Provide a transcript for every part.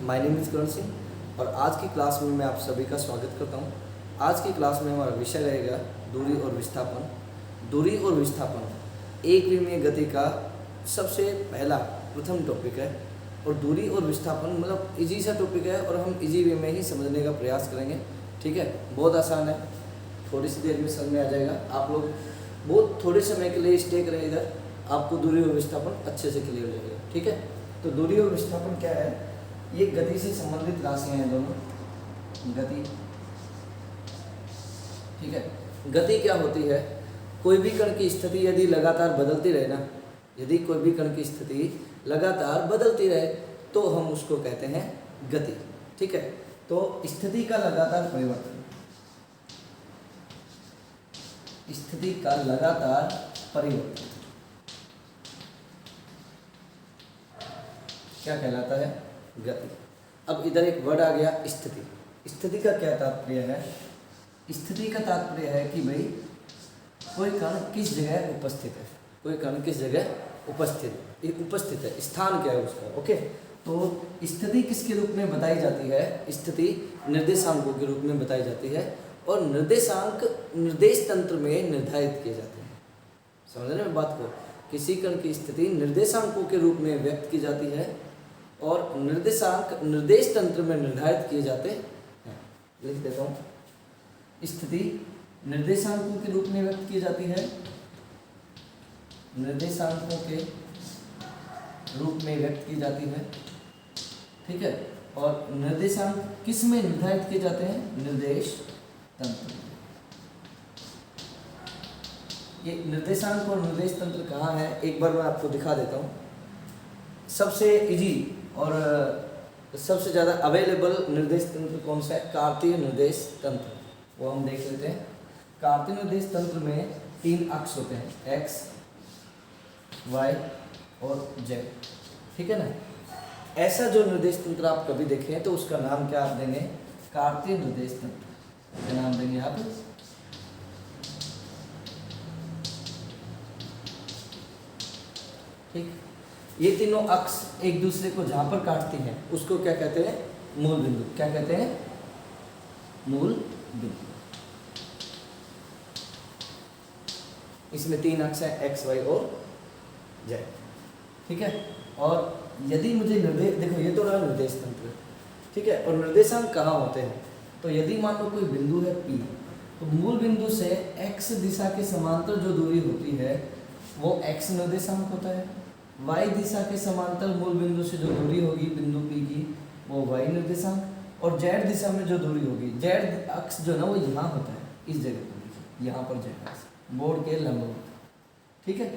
My name is Karan Singh और आज की क्लास में मैं आप सभी का स्वागत करता हूं। आज की क्लास में हमारा विषय रहेगा दूरी और विस्थापन। दूरी और विस्थापन एक विमीय गति का सबसे पहला प्रथम टॉपिक है और दूरी और विस्थापन मतलब इजी सा टॉपिक है और हम इजी वे में ही समझने का प्रयास करेंगे। ठीक है, बहुत आसान है, थोड़ी सी देर में समझ में आ जाएगा। आप लोग बहुत थोड़े समय के लिए स्टे करें इधर, आपको दूरी और विस्थापन अच्छे से क्लियर हो जाएगा। ठीक है, तो दूरी और विस्थापन क्या है? ये गति से संबंधित राशियां हैं दोनों। गति, ठीक है, गति क्या होती है? कोई भी कण की स्थिति यदि लगातार बदलती रहे ना, यदि कोई भी कण की स्थिति लगातार बदलती रहे तो हम उसको कहते हैं गति। ठीक है, तो स्थिति का लगातार परिवर्तन, स्थिति का लगातार परिवर्तन क्या कहलाता है? गति। अब इधर एक वर्ड आ गया स्थिति। स्थिति का क्या तात्पर्य है? स्थिति का तात्पर्य है कि भाई कोई कण किस जगह उपस्थित है, कोई कण किस जगह उपस्थित है, स्थान क्या है उसका। ओके, तो स्थिति किसके रूप में बताई जाती है? स्थिति निर्देशांकों के रूप में बताई जाती है और निर्देशांक निर्देश तंत्र में निर्धारित किए जाते हैं। समझ रहे हैं बात को? किसी कण की स्थिति निर्देशांकों के रूप में व्यक्त की जाती है और निर्देशांक निर्देश तंत्र में निर्धारित किए जाते हैं। लिख देता हूँ, स्थिति निर्देशांकों के रूप में व्यक्त की जाती है, निर्देशांकों के रूप में व्यक्त की जाती है। ठीक है, और निर्देशांक किस में निर्धारित किए जाते हैं? निर्देश तंत्र। ये निर्देशांक और निर्देश तंत्र कहाँ है? एक बार मैं आपको दिखा देता हूँ। सबसे इजी और सबसे ज़्यादा अवेलेबल निर्देश तंत्र कौन सा है? कार्तीय निर्देश तंत्र, वो हम देख लेते हैं। कार्तीय निर्देश तंत्र में 3 अक्ष होते हैं, x, y और z। ठीक है ना? ऐसा जो निर्देश तंत्र आप कभी देखें तो उसका नाम क्या आप देंगे? कार्तीय निर्देश तंत्र का नाम देंगे आप। ठीक, ये तीनों अक्ष एक दूसरे को जहां पर काटती हैं उसको क्या कहते हैं? मूल बिंदु। क्या कहते हैं? मूल बिंदु। इसमें 3 अक्ष है, x, y और z। ठीक है, और यदि मुझे निर्देश, देखो ये तो रहा निर्देश तंत्र। ठीक है, और निर्देशांक कहाँ होते हैं? तो यदि मान लो कोई बिंदु है P, तो मूल बिंदु से x दिशा के समांतर जो दूरी होती है वो x निर्देशांक होता है। y दिशा के समांतर मूल बिंदु से जो दूरी होगी बिंदु P की वो y निर्देशांक, और z दिशा में जो दूरी होगी, z अक्ष जो ना वो यहाँ होता है, इस जगह पर देखिए, यहाँ पर z अक्ष बोर्ड के लंबवत। ठीक है,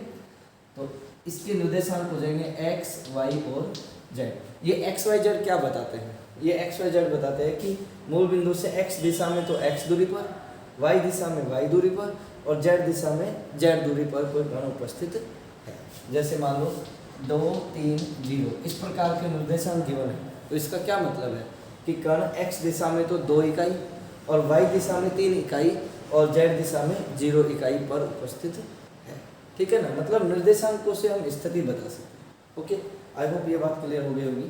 तो इसके निर्देशांक हो जाएंगे x, y और z। ये x, y, z क्या बताते हैं? ये x, y, z बताते हैं कि मूल बिंदु से x दिशा में तो x दूरी पर, y दिशा में y दूरी पर और z दिशा में z दूरी पर कोई कण उपस्थित है। जैसे मान लो 2, 3, 0 इस प्रकार के निर्देशांक गिवन है। तो इसका क्या मतलब है कि कण x दिशा में तो 2 इकाई और y दिशा में 3 इकाई और z दिशा में 0 इकाई पर उपस्थित है। ठीक है ना? मतलब निर्देशांकों से हम स्थिति बता सकते हैं। ओके, आई होप ये बात क्लियर हो गई होगी।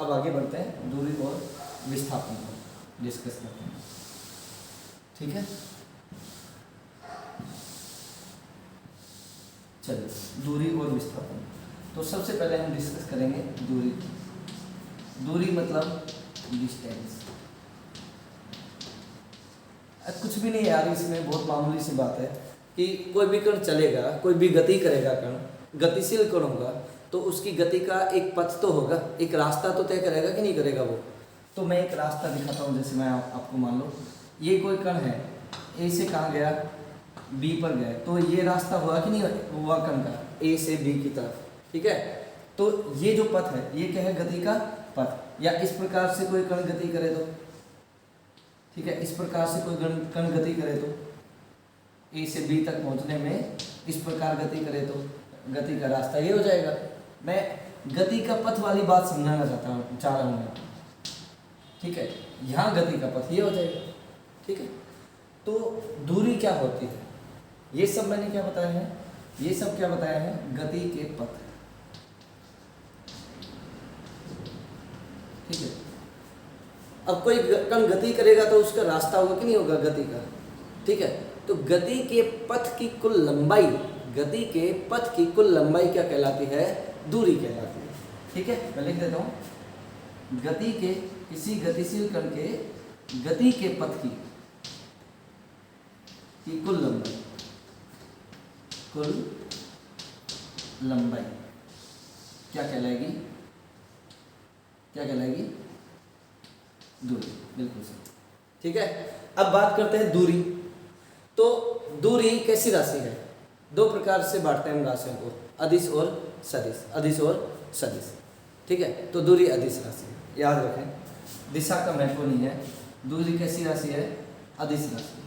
अब आगे बढ़ते हैं, दूरी और विस्थापन को डिस्कस करते हैं। ठीक है, चलिए दूरी और विस्थापन। तो सबसे पहले हम डिस्कस करेंगे दूरी। दूरी मतलब डिस्टेंस। कुछ भी नहीं यार, इसमें बहुत मामूली सी बात है कि कोई भी कण चलेगा, कोई भी गति करेगा, कण गतिशील कण होगा तो उसकी गति का एक पथ तो होगा, एक रास्ता तो तय करेगा कि नहीं करेगा वो। तो मैं एक रास्ता दिखाता हूँ। जैसे मैं आपको मान लो ये कोई कण है, ए से कहाँ गया? बी पर गया, तो ये रास्ता हुआ कि नहीं हुआ कण का, ए से बी की तरफ। ठीक है, तो ये जो पथ है ये क्या है? गति का पथ। या इस प्रकार से कोई कण गति करे तो, ठीक है, इस प्रकार से कोई कण गति करे तो ए से बी तक पहुंचने में इस प्रकार गति करे तो गति का रास्ता ये हो जाएगा। मैं गति का पथ वाली बात समझाना चाह रहा हूँ। ठीक है, यहाँ गति का पथ ये हो जाएगा। ठीक है, तो दूरी क्या होती है? ये सब मैंने क्या बताया है? ये सब क्या बताया है? गति के पथ। ठीक है। अब कोई कण गति करेगा तो उसका रास्ता होगा कि नहीं होगा गति का, ठीक है। तो गति के पथ की कुल लंबाई, गति के पथ की कुल लंबाई क्या कहलाती है, दूरी कहलाती है, ठीक है। मैं लिख देता हूँ, गति के किसी गतिशील कण के गति के पथ की कुल लंबाई, कुल लंबाई क्या कहलाएगी, क्या कहलाएगी, दूरी, बिल्कुल सही, ठीक है। अब बात करते हैं दूरी। तो दूरी कैसी राशि है, दो प्रकार से बांटते हैं हम राशियों को, अदिश और सदिश, अदिश और सदिश, ठीक है। तो दूरी अदिश राशि है, याद रखें, दिशा का महत्व नहीं है। दूरी कैसी राशि है, अदिश राशि,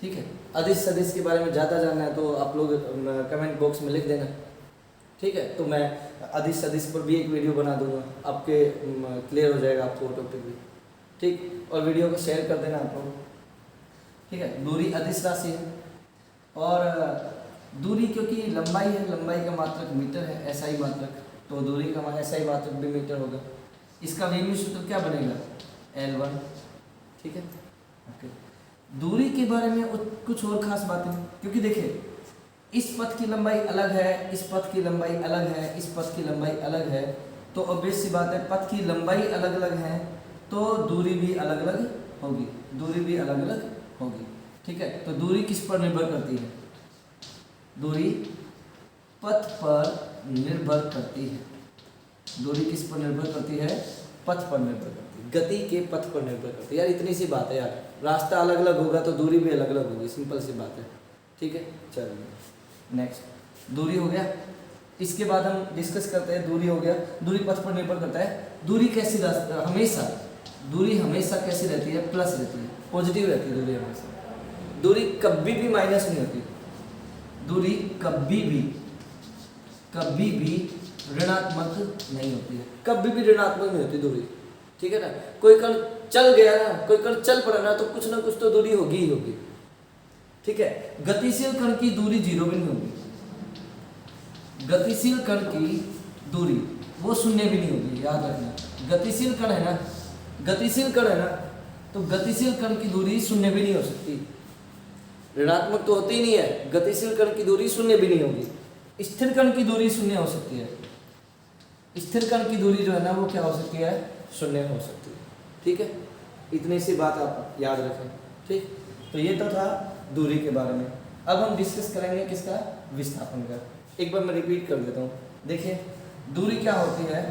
ठीक है। अदिश सदिश के बारे में ज़्यादा जानना है तो आप लोग कमेंट बॉक्स में लिख देना, ठीक है। तो मैं अदिश सदिश पर भी एक वीडियो बना दूंगा, आपके क्लियर हो जाएगा आपको टॉपिक भी, ठीक। और वीडियो को शेयर कर देना आप लोग, ठीक है। दूरी अदिश राशि है, और दूरी क्योंकि लंबाई है, लंबाई का मात्रक मीटर है, एसआई मात्रक, तो दूरी का एसआई मात्रक भी मीटर होगा। इसका विमीय सूत्र क्या बनेगा, L1, ठीक है, ओके। दूरी के बारे में कुछ और खास बातें, क्योंकि देखिए इस पथ की लंबाई अलग है, इस पथ की लंबाई अलग है, इस पथ की लंबाई अलग है, तो ऑब्वियस सी बात है पथ की लंबाई अलग अलग है तो दूरी भी अलग अलग होगी, दूरी भी अलग अलग होगी, ठीक है। तो दूरी किस पर निर्भर करती है, दूरी पथ पर निर्भर करती है, दूरी किस पर निर्भर करती है, पथ पर निर्भर करती है, गति के पथ पर निर्भर करती है। यार इतनी सी बात है यार, रास्ता अलग अलग होगा तो दूरी भी अलग अलग होगी, सिंपल सी बात है, ठीक है। चलिए नेक्स्ट, दूरी हो गया। इसके बाद हम डिस्कस करते हैं, दूरी हो गया, दूरी पथ पर निर्भर करता है। दूरी कैसी हमेशा, दूरी हमेशा कैसी रहती है, प्लस रहती है, पॉजिटिव रहती है दूरी हमेशा, दूरी कभी भी माइनस नहीं होती, दूरी कभी भी ऋणात्मक नहीं होती है, कभी भी ऋणात्मक नहीं होती दूरी, ठीक है ना। कोई कण चल गया ना, कोई कण चल पड़ा ना, तो कुछ ना कुछ तो दूरी होगी ही होगी, ठीक है। गतिशील कण की दूरी जीरो भी नहीं होगी, गतिशील कण की दूरी वो शून्य भी नहीं होगी, याद रखना। गतिशील कण है ना, गतिशील कण है ना, तो गतिशील कण की दूरी शून्य भी नहीं हो सकती, ऋणात्मक तो होती ही नहीं है, गतिशील कण की दूरी शून्य भी नहीं होगी। स्थिर कण की दूरी शून्य हो सकती है, स्थिर कण की दूरी जो है ना वो क्या हो सकती है, शून्य हो सकती है, ठीक है। इतनी सी बात आप याद रखें, ठीक। तो ये तो था दूरी के बारे में। अब हम डिस्कस करेंगे किसका, विस्थापन का। एक बार मैं रिपीट कर देता हूँ, देखिए दूरी क्या होती है,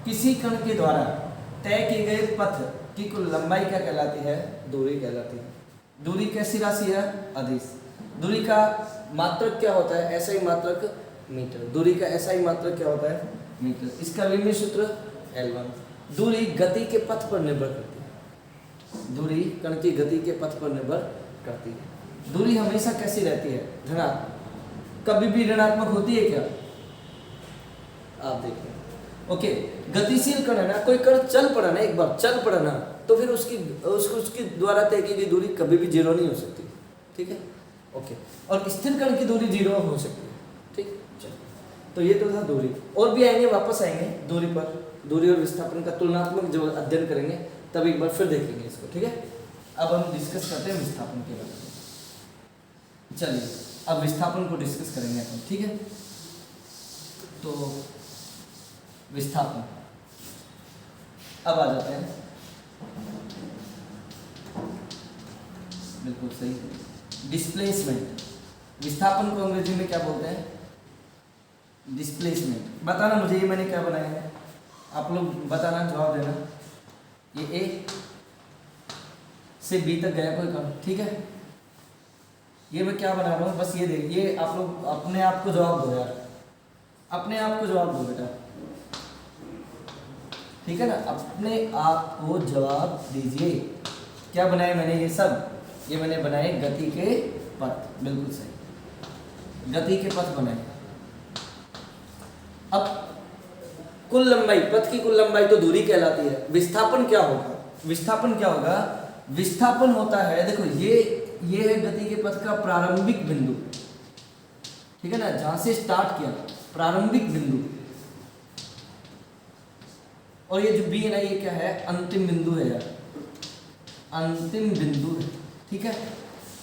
किसी कण के द्वारा तय किए गए पथ की कुल लंबाई क्या कहलाती है, दूरी कहलाती है। दूरी कैसी राशि है, अदिश। दूरी का मात्रक क्या होता है, एसआई मात्रक मीटर, दूरी का एसआई मात्रक क्या होता है, मीटर। इसका विमीय सूत्र L1। दूरी गति के पथ पर निर्भर करती है, दूरी कण की गति के पथ पर निर्भर करती है। दूरी हमेशा कैसी रहती है, धनात्मक, कभी भी ऋणात्मक होती है क्या, आप देखिए, ओके। गतिशील कण है ना, कोई कण चल पड़ा ना, एक बार चल पड़ा ना, तो फिर उसकी द्वारा तय की गई दूरी कभी भी जीरो नहीं हो सकती, ठीक है, ओके। और स्थिर कण की दूरी जीरो हो सकती है, ठीक। चलो, तो ये तो था दूरी, और भी आएंगे, वापस आएंगे दूरी पर, दूरी और विस्थापन का तुलनात्मक जो अध्ययन करेंगे तब एक बार फिर देखेंगे इसको, ठीक है। अब हम डिस्कस करते हैं विस्थापन के बारे में। चलिए अब विस्थापन को डिस्कस करेंगे हम, ठीक है। तो विस्थापन, अब आ जाते हैं, बिल्कुल सही, डिस्प्लेसमेंट। विस्थापन को अंग्रेजी में क्या बोलते हैं, डिस्प्लेसमेंट। बताना मुझे ये मैंने क्या बनाया है, आप लोग बताना, जवाब देना। ये ए से बी तक गया कोई कण, ठीक है। ये मैं क्या बना रहा हूँ, बस ये देख, ये आप लोग अपने आप को जवाब दो यार, अपने आप को जवाब दो बेटा, ठीक है ना, अपने आप को जवाब दीजिए। क्या बनाए मैंने, ये सब ये मैंने बनाए गति के पथ, बिल्कुल सही, गति के पथ बनाए। अब कुल लंबाई, पथ की कुल लंबाई तो दूरी कहलाती है। विस्थापन क्या होगा, विस्थापन क्या होगा, विस्थापन होता है, देखो ये है गति के पथ का प्रारंभिक बिंदु, ठीक है ना, जहां से स्टार्ट किया, प्रारंभिक बिंदु, और ये जो बी है ना ये क्या है, अंतिम बिंदु है यार, अंतिम बिंदु है, ठीक है।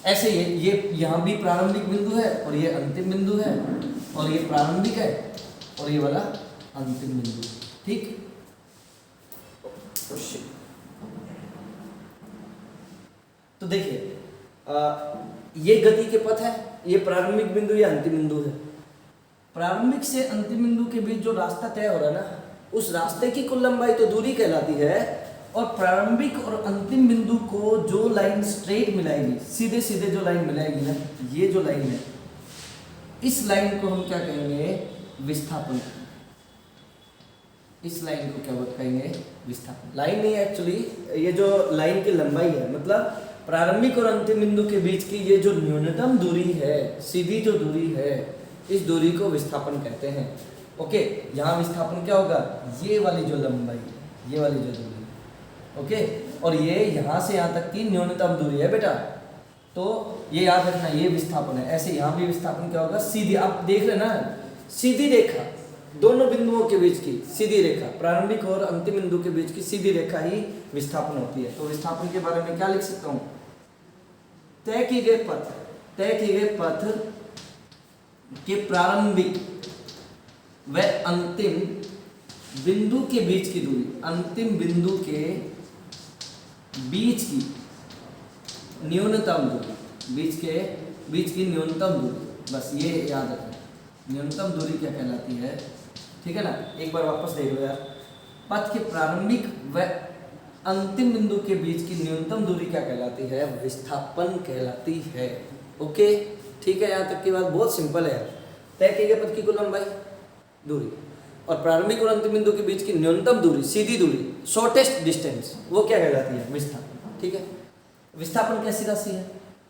ऐसे ये यहाँ भी प्रारंभिक बिंदु है और ये अंतिम बिंदु है, और ये प्रारंभिक है और ये वाला अंतिम बिंदु, ठीक। तो देखिए ये गति के पथ है, ये प्रारंभिक बिंदु, ये अंतिम बिंदु है। प्रारंभिक से अंतिम बिंदु के बीच जो रास्ता तय हो रहा है ना, उस रास्ते की कुल लंबाई तो दूरी कहलाती है, और प्रारंभिक और अंतिम बिंदु को जो लाइन स्ट्रेट मिलाएगी, सीधे सीधे जो लाइन मिलाएगी ना, ये जो लाइन है, इस लाइन को हम क्या कहेंगे, विस्थापन। इस लाइन को क्या कहेंगे, विस्थापन। लाइन नहीं एक्चुअली, ये जो लाइन की लंबाई है, मतलब प्रारंभिक और अंतिम बिंदु के बीच की ये जो न्यूनतम दूरी है, सीधी जो दूरी है, इस दूरी को विस्थापन कहते हैं। ओके, यहाँ विस्थापन क्या होगा, ये वाली जो लंबाई, ये वाली जो दूरी, ओके, और ये यहाँ से यहाँ तक की न्यूनतम दूरी है बेटा, तो ये याद रखना, ये विस्थापन है। ऐसे यहाँ भी विस्थापन क्या होगा, सीधी, आप देख रहे ना, सीधी रेखा, दोनों बिंदुओं के बीच की सीधी रेखा, प्रारंभिक और अंतिम बिंदु के बीच की सीधी रेखा ही विस्थापन होती है। तो विस्थापन के बारे में क्या लिख सकता हूँ, तय किए गए पथ के प्रारंभिक व अंतिम बिंदु के बीच की दूरी, अंतिम बिंदु के बीच की न्यूनतम दूरी, बीच की न्यूनतम दूरी, बस ये याद रखना, न्यूनतम दूरी क्या कहलाती है, ठीक है ना। एक बार वापस देख लो यार, पथ के प्रारंभिक व अंतिम बिंदु के बीच की न्यूनतम दूरी क्या कहलाती है, विस्थापन कहलाती है। ओके, ठीक है, यहाँ तक की बात बहुत सिंपल है यार। तय किए गए पथ की कुल लंबाई, दूरी, और प्रारंभिक और अंतिम बिंदु के बीच की न्यूनतम दूरी, सीधी दूरी, शॉर्टेस्ट डिस्टेंस, वो क्या कहलाती है, विस्थापन, ठीक है। विस्थापन कैसी राशि है,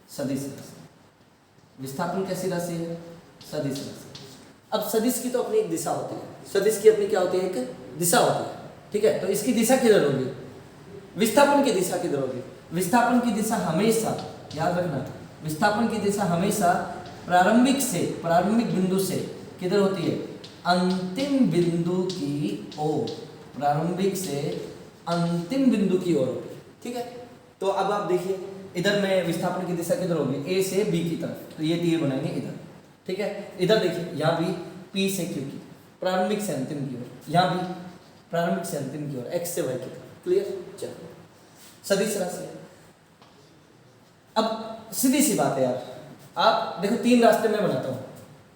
सदिश राशि। विस्थापन कैसी राशि है, सदिश राशि। अब सदिश की तो अपनी एक दिशा होती है, सदिश की अपनी क्या होती है, एक दिशा होती है, ठीक है। तो इसकी दिशा किधर होगी, विस्थापन की दिशा किधर होगी, विस्थापन की दिशा हमेशा, याद रखना, विस्थापन की दिशा हमेशा प्रारंभिक बिंदु से किधर होती है, अंतिम बिंदु की ओर, प्रारंभिक से अंतिम बिंदु की ओर होती है, ठीक है। तो अब आप देखिए, इधर में विस्थापन की दिशा किधर होगी, ए से बी की तरफ, तो ये तीर बनाएंगे इधर, ठीक है। इधर देखिए, यहाँ भी पी से क्यू की, प्रारंभिक से अंतिम की ओर, यहाँ भी प्रारंभिक से अंतिम की ओर, एक्स से वाई की तरफ, क्लियर। चलो, सदिश राशि है। अब सीधी सी बात है यार, आप देखो, तीन रास्ते मैं बनाता हूँ,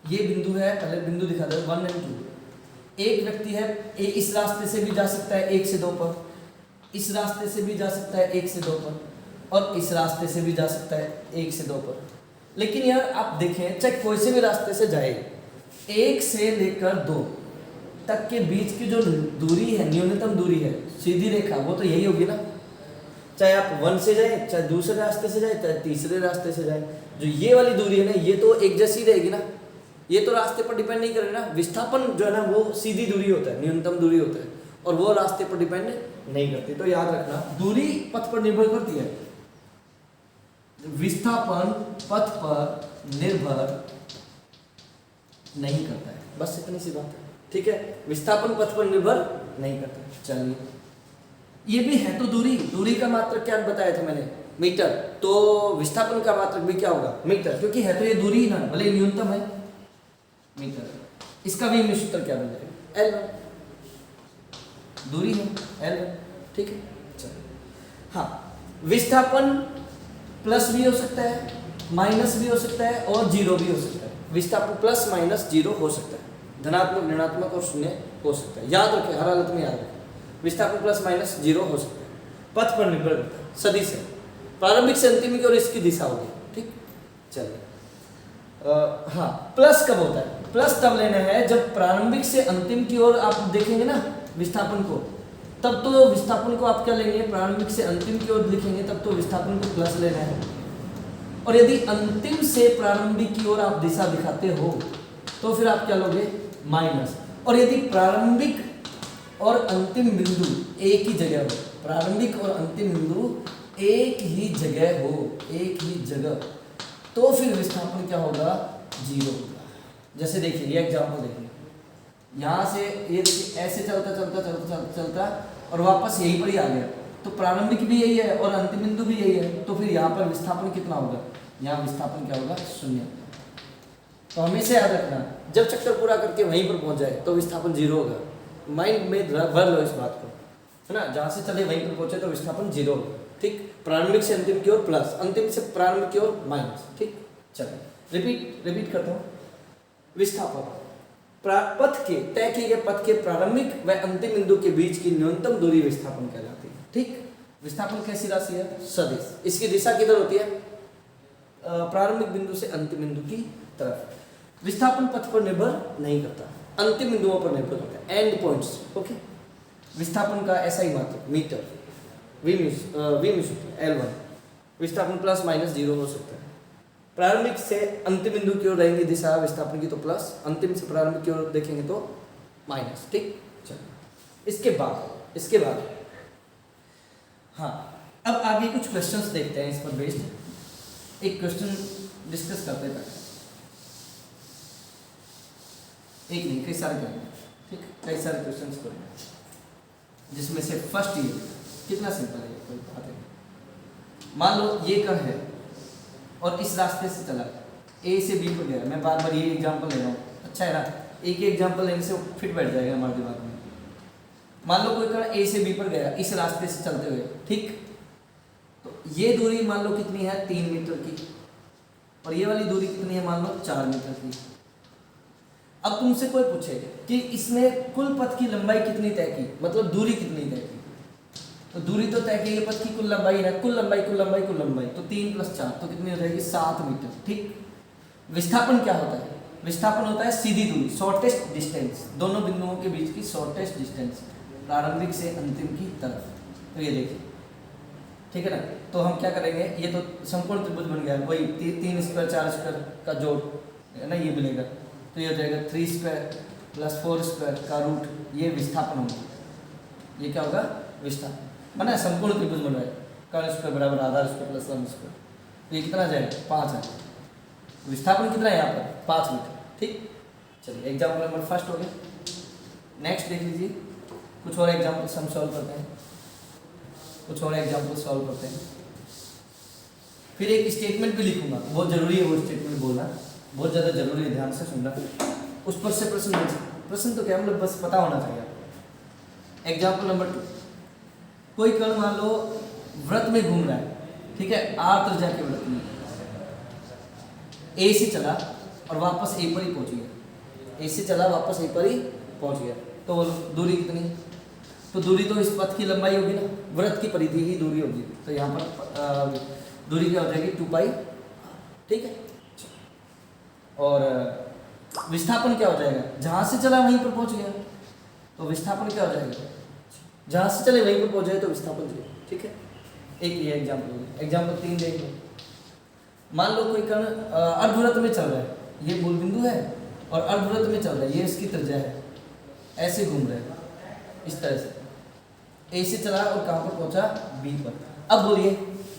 ये बिंदु है, पहले बिंदु दिखा दो 1 और 2। एक व्यक्ति है, इस रास्ते से भी जा सकता है 1 से 2 पर, इस रास्ते से भी जा सकता है 1 से 2 पर, और इस रास्ते से भी जा सकता है 1 से 2 पर। लेकिन यार आप देखें, चाहे कोई से भी रास्ते से जाए, 1 से लेकर 2 तक के बीच की जो दूरी है, न्यूनतम दूरी है, सीधी रेखा, वो तो यही होगी ना। चाहे आप 1 से जाए, चाहे दूसरे रास्ते से जाए, चाहे तीसरे रास्ते से जाए, जो ये वाली दूरी है ना, ये तो एक जैसी रहेगी ना, ये तो रास्ते पर डिपेंड नहीं करेगा ना। विस्थापन जो है ना, वो सीधी दूरी होता है, न्यूनतम दूरी होता है, और वो रास्ते पर डिपेंड नहीं करती। तो याद रखना, दूरी पथ पर निर्भर करती है, विस्थापन पथ पर निर्भर नहीं करता है, बस इतनी सी बात है, ठीक है। विस्थापन पथ पर निर्भर नहीं करता। चलिए, ये भी है तो दूरी का मात्रक क्या बताया था मैंने, मीटर, तो विस्थापन का मात्रक भी क्या होगा, मीटर, क्योंकि है तो ये दूरी ना, भले न्यूनतम है, मीटर। इसका भी इंग्लिश उत्तर क्या बन जाएगा, L1, दूरी है L1, ठीक है। चलिए, हाँ, विस्थापन प्लस भी हो सकता है, माइनस भी हो सकता है, और जीरो भी हो सकता है। विस्थापन प्लस माइनस जीरो हो सकता है, धनात्मक ऋणात्मक और शून्य हो सकता है। याद रखें, हर हालत में याद रखें, विस्थापन प्लस माइनस जीरो हो सकता है, पथ पर निर्भर करता है, सदिश है, प्रारंभिक से अंतिम की ओर इसकी दिशा होगी, ठीक। चलिए, हाँ, प्लस कब होता है, प्लस तब लेना है जब प्रारंभिक से अंतिम की ओर आप देखेंगे ना विस्थापन को, तब तो विस्थापन को आप क्या लेंगे, प्रारंभिक से अंतिम की ओर लिखेंगे, तब तो विस्थापन को प्लस लेना है। और यदि अंतिम से प्रारंभिक की ओर आप दिशा दिखाते हो, तो फिर आप क्या लोगे, माइनस। और यदि प्रारंभिक और अंतिम बिंदु एक ही जगह हो, प्रारंभिक और अंतिम बिंदु एक ही जगह हो, एक ही जगह, तो फिर विस्थापन क्या होगा, जीरो होगा। जैसे देखिए, ये एग्जाम्पल देखिए, यहाँ से ये देखिए ऐसे चलता चलता चलता चलता चलता और वापस यहीं पर ही आ गया, तो प्रारंभिक भी यही है और अंतिम बिंदु भी यही है, तो फिर यहाँ पर विस्थापन कितना होगा, यहाँ विस्थापन क्या होगा, शून्य। तो हमेशा याद रखना जब चक्कर पूरा करके वहीं पर पहुंच जाए तो विस्थापन 0 होगा, माइंड में भर लो इस बात को, है ना। जहाँ से चले वहीं पर पहुंचे तो विस्थापन 0 होगा, ठीक। प्रारंभिक से अंतिम की ओर प्लस, अंतिम से प्रारंभिक की ओर माइनस, ठीक। चलिए रिपीट करता हूँ। विस्थापन पथ के तय किए गए पथ के प्रारंभिक व अंतिम बिंदु के बीच की न्यूनतम दूरी विस्थापन कहलाती है, ठीक। विस्थापन कैसी राशि है, सदिश। इसकी दिशा किधर होती है, प्रारंभिक बिंदु से अंतिम बिंदु की तरफ। विस्थापन पथ पर निर्भर नहीं करता, अंतिम बिंदुओं पर निर्भर करता है, एंड पॉइंट्स, ओके। विस्थापन का ऐसा ही मात्रक मीटर L1, विस्थापन प्लस माइनस 0 हो सकता है। प्रारंभिक से अंतिम बिंदु की ओर रहेंगी दिशा विस्थापन की तो प्लस, अंतिम से प्रारंभिक की ओर देखेंगे तो माइनस, ठीक। चलिए इसके बाद हाँ, अब आगे कुछ क्वेश्चंस देखते हैं इस पर बेस्ड। एक क्वेश्चन डिस्कस करते हैं, एक नहीं कई सारे करेंगे, ठीक। कई सारे क्वेश्चंस करेंगे जिसमें से फर्स्ट ये कितना सिंपल है, कोई बात नहीं। मान लो ये कण है और इस रास्ते से चला, ए से बी पर गया। मैं बार बार ये एग्जांपल ले रहा हूँ, अच्छा है ना, एक ही एग्जांपल लेने से फिट बैठ जाएगा हमारे दिमाग में। मान लो कोई कण ए से बी पर गया इस रास्ते से चलते हुए, ठीक। तो ये दूरी मान लो कितनी है, 3 मीटर की, और ये वाली दूरी कितनी है, मान लो 4 मीटर की। अब तुमसे कोई पूछे कि इसमें कुल पथ की लंबाई कितनी तय की, मतलब दूरी कितनी तय की, तो दूरी तो तय की पथ की कुल लंबाई है, कुल लंबाई तो 3 + 4 तो कितनी हो जाएगी, 7 मीटर, ठीक। विस्थापन क्या होता है, विस्थापन होता है सीधी दूरी, शॉर्टेस्ट डिस्टेंस, दोनों बिंदुओं के बीच की शॉर्टेस्ट डिस्टेंस प्रारंभिक से अंतिम की तरफ। तो ये देखिए, ठीक है ना। तो हम क्या करेंगे, ये तो समकोण त्रिभुज बन गया, वही 3 स्क्वायर 4 स्क्वायर का जोड़ है ना, ये मिलेगा। तो ये हो जाएगा 3 स्क्वायर + 4 स्क्वायर का रूट, ये विस्थापन होगा। ये क्या होगा, विस्थापन बना समकोण त्रिभुज बन रहा है, कर्ण स्क्वायर बराबर आधार स्क्वायर + लंब स्क्वायर। तो ये कितना जाएगा, 5 है। विस्थापन कितना है यहाँ पर, 5 मीटर, ठीक। चलिए एग्जाम्पल नंबर फर्स्ट हो गया। नेक्स्ट देख लीजिए, कुछ और एग्जाम्पल्स हम सॉल्व करते हैं, फिर एक स्टेटमेंट भी लिखूंगा, बहुत जरूरी है वो स्टेटमेंट बोलना, बहुत ज़्यादा जरूरी है, ध्यान से सुनना। उस पर से प्रश्न तो क्या, मतलब बस पता होना चाहिए। एग्जाम्पल नंबर 2, कोई कण मान लो वृत्त में घूम रहा है, ठीक है, r त्रिज्या के वृत्त में, ए से चला और वापस ए पर ही पहुंच गया, ए से चला वापस ए पर ही पहुंच गया। तो दूरी कितनी, तो दूरी तो इस पथ की लंबाई होगी ना, वृत्त की परिधि ही दूरी होगी, तो यहाँ पर दूरी क्या हो जाएगी, 2π, ठीक है। और विस्थापन क्या हो जाएगा, जहाँ से चला वहीं पर पहुंच गया, तो विस्थापन क्या हो जाएगा, जहाँ से चले वहीं पर पहुंच जाए तो विस्थापन चाहिए, ठीक है। एक ये एग्जाम्पल। एग्जाम्पल 3 देख लो। मान लो कोई कण अर्धवृत्त में चल रहा है, ये मूल बिंदु है और अर्धवृत्त में चल रहा है, ये इसकी त्रिज्या है, ऐसे घूम रहा है इस तरह से, ए से चला और कहाँ पर पहुंचा, बी पर। अब बोलिए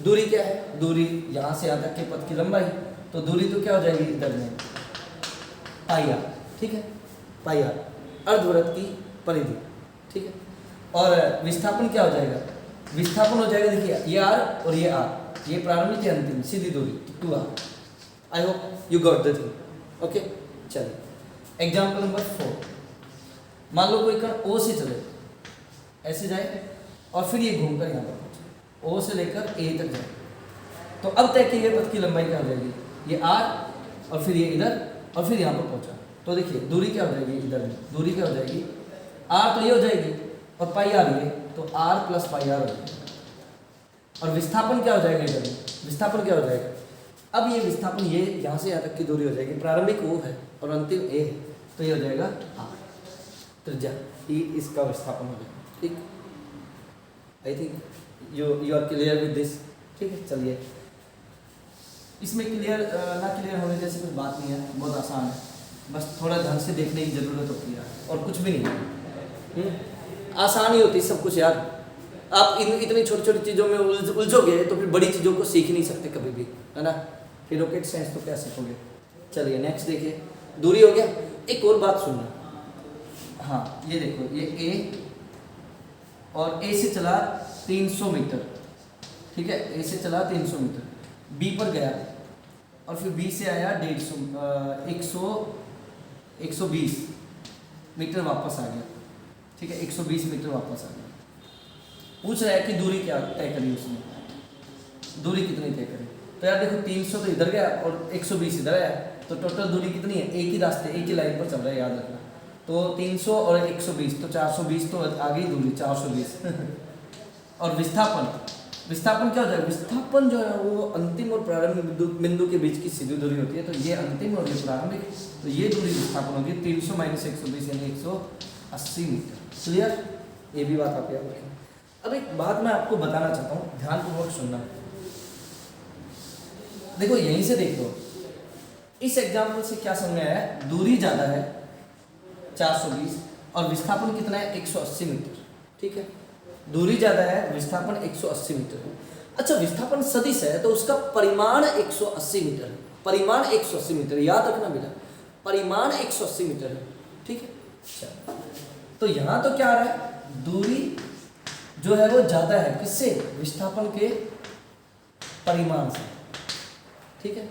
दूरी क्या है, दूरी यहाँ से यहाँ तक के पथ की लंबाई, तो दूरी तो क्या हो जाएगी इधर में, πr, ठीक है, πr अर्धवृत्त की परिधि, ठीक है। और विस्थापन क्या हो जाएगा, विस्थापन हो जाएगा, देखिए ये r और ये r, ये प्रारंभिक या अंतिम सीधी दूरी 2r। I hope you got the thing, okay. चलिए एग्जाम्पल नंबर 4, मान लो कोई कण O से चले, ऐसे जाए और फिर ये घूमकर यहाँ पर पहुंचे, O से लेकर A तक जाए, तो अब तय किए पथ की लंबाई क्या हो जाएगी, ये r और फिर ये इधर और फिर यहाँ पर पहुंचा। तो देखिए दूरी क्या हो जाएगी, इधर में दूरी क्या हो जाएगी, r तो ये हो जाएगी और πr ये, तो r + πr हो जाएगा। और विस्थापन क्या हो जाएगा, इधर में विस्थापन क्या हो जाएगा, अब ये विस्थापन ये यहाँ से यहाँ तक की दूरी हो जाएगी, प्रारंभिक O है और अंतिम A है, तो ये हो जाएगा r त्रिज्या, ई इसका विस्थापन हो जाएगा, ठीक। I think you are clear with this, ठीक है। चलिए इसमें क्लियर ना क्लियर होने जैसी कोई बात नहीं है, बहुत आसान है, बस थोड़ा ढंग से देखने की ज़रूरत होती है और कुछ भी नहीं है, आसान ही होती है सब कुछ यार। आप इतनी छोटी छोटी चीज़ों में उलझोगे तो फिर बड़ी चीज़ों को सीख नहीं सकते कभी भी, है ना। फिर रॉकेट साइंस तो क्या सीखोगे। चलिए नेक्स्ट देखिए, दूरी हो गया। एक और बात सुनना, हाँ ये देखो, ये ए और ए से चला 300 मीटर, ठीक है, ए से चला 300 मीटर, बी पर गया और फिर बी से आया 120 मीटर वापस आ गया, ठीक है, 120 मीटर वापस आ गया। पूछ रहा है कि दूरी क्या तय करी उसने, दूरी कितनी तय करी। तो यार देखो 300 तो इधर गया और 120 इधर आया, तो टोटल दूरी कितनी है, एक ही रास्ते एक ही लाइन पर चल रहा है, याद रखना। तो 300 और 120 तो 420 तो आ गई दूरी 420 और विस्थापन क्या होता है, विस्थापन जो है वो अंतिम और प्रारंभिक बिंदु के बीच की सीधी दूरी होती है। तो ये अंतिम और ये प्रारंभिक, तो ये दूरी विस्थापन होगी 300 माइनस 120 यानी 180 मीटर। क्लियर, ये भी बात आप याद रखें। अब एक बात मैं आपको बताना चाहता हूँ, ध्यानपूर्वक सुनना। देखो यहीं से देख लो, इस एग्जाम्पल से क्या समझ में आया, दूरी ज़्यादा है 420 और विस्थापन कितना है 180 मीटर, ठीक है, दूरी ज़्यादा है, विस्थापन 180 मीटर है। अच्छा, विस्थापन सदिश है तो उसका परिमाण 180 मीटर है, परिमाण 180 मीटर, याद रखना बेटा, परिमाण 180 मीटर है, ठीक है। तो यहाँ तो क्या आ रहा है, दूरी जो है वो ज़्यादा है, किससे, विस्थापन के परिमाण से, ठीक है।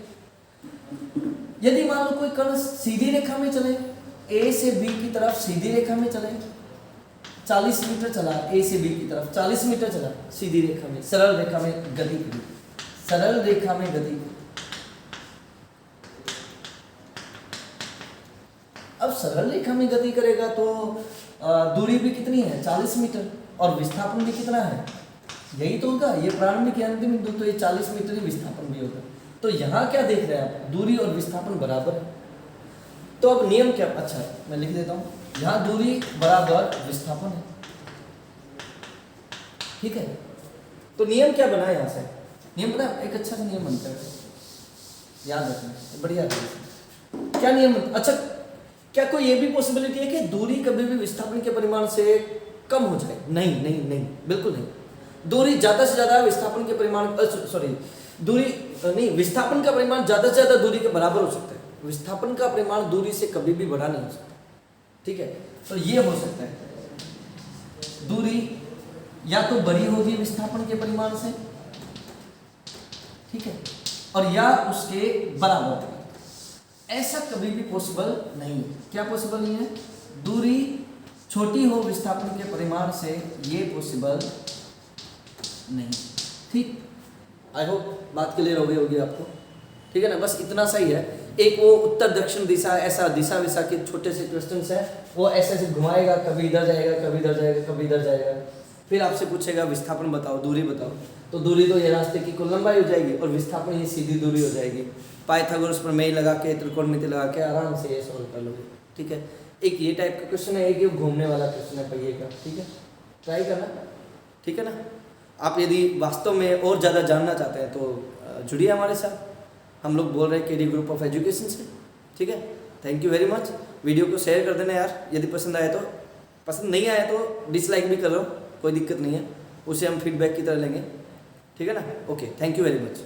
यदि मान लो कोई कण सीधी रेखा में चले, ए से बी की तरफ सीधी रेखा में चले, 40 मीटर चला, ए से बी की तरफ 40 मीटर चला सीधी रेखा में, सरल रेखा में गति करी, सरल रेखा में गति। अब सरल रेखा में गति करेगा तो दूरी भी कितनी है 40 मीटर और विस्थापन भी कितना है, यही तो होगा, ये प्रारंभिक या अंतिम बिंदु, तो ये 40 मीटर ही विस्थापन भी होगा। तो यहाँ क्या देख रहे हैं आप, दूरी और विस्थापन बराबर है। तो अब नियम क्या, अच्छा मैं लिख देता हूँ, यहाँ दूरी बराबर विस्थापन है, ठीक है। तो नियम क्या बना यहाँ से, नियम बना, एक अच्छा सा नियम बनता है, याद रखना, बढ़िया है। क्या नियम, अच्छा क्या कोई ये भी पॉसिबिलिटी है कि दूरी कभी भी विस्थापन के परिमाण से कम हो जाए, नहीं नहीं नहीं, बिल्कुल नहीं। दूरी ज़्यादा से ज़्यादा विस्थापन के परिमाण, सॉरी दूरी नहीं, विस्थापन का परिमाण ज़्यादा से ज़्यादा दूरी के बराबर हो सकता है, विस्थापन का परिमाण दूरी से कभी भी बड़ा नहीं हो सकता, ठीक है। तो ये हो सकता है, दूरी या तो बड़ी होगी विस्थापन के परिमाण से, ठीक है, और या उसके बराबर होगी। ऐसा कभी भी पॉसिबल नहीं है। क्या पॉसिबल नहीं है, दूरी छोटी हो विस्थापन के परिमाण से, ये पॉसिबल नहीं, ठीक। आई होप बात क्लियर हो गई होगी आपको, ठीक है ना। बस इतना सही है। एक वो उत्तर दक्षिण दिशा, ऐसा दिशा विशा के छोटे से क्वेश्चंस हैं, वो ऐसे ऐसे घुमाएगा, कभी इधर जाएगा, कभी इधर जाएगा, कभी इधर जाएगा, फिर आपसे पूछेगा विस्थापन बताओ, दूरी बताओ। तो दूरी तो ये रास्ते की कुल लंबाई हो जाएगी और विस्थापन ये सीधी दूरी हो जाएगी। पाइथागोरस प्रमेय लगा के, त्रिकोणमिति लगा के आराम से ये सॉल्व कर लोगे, ठीक है। एक ये टाइप का क्वेश्चन है, एक ये घूमने वाला क्वेश्चन है पहिए का, ठीक है, ट्राई करना, ठीक है ना। आप यदि वास्तव में और ज़्यादा जानना चाहते हैं तो जुड़िए हमारे साथ, हम लोग बोल रहे हैं केडी ग्रुप ऑफ एजुकेशन से, ठीक है। Thank you very much. Video को शेयर कर देना यार, यदि पसंद आए तो, पसंद नहीं आया तो डिसलाइक भी कर लो, कोई दिक्कत नहीं है, उसे हम फीडबैक की तरह लेंगे, ठीक है ना। Okay, thank you very much.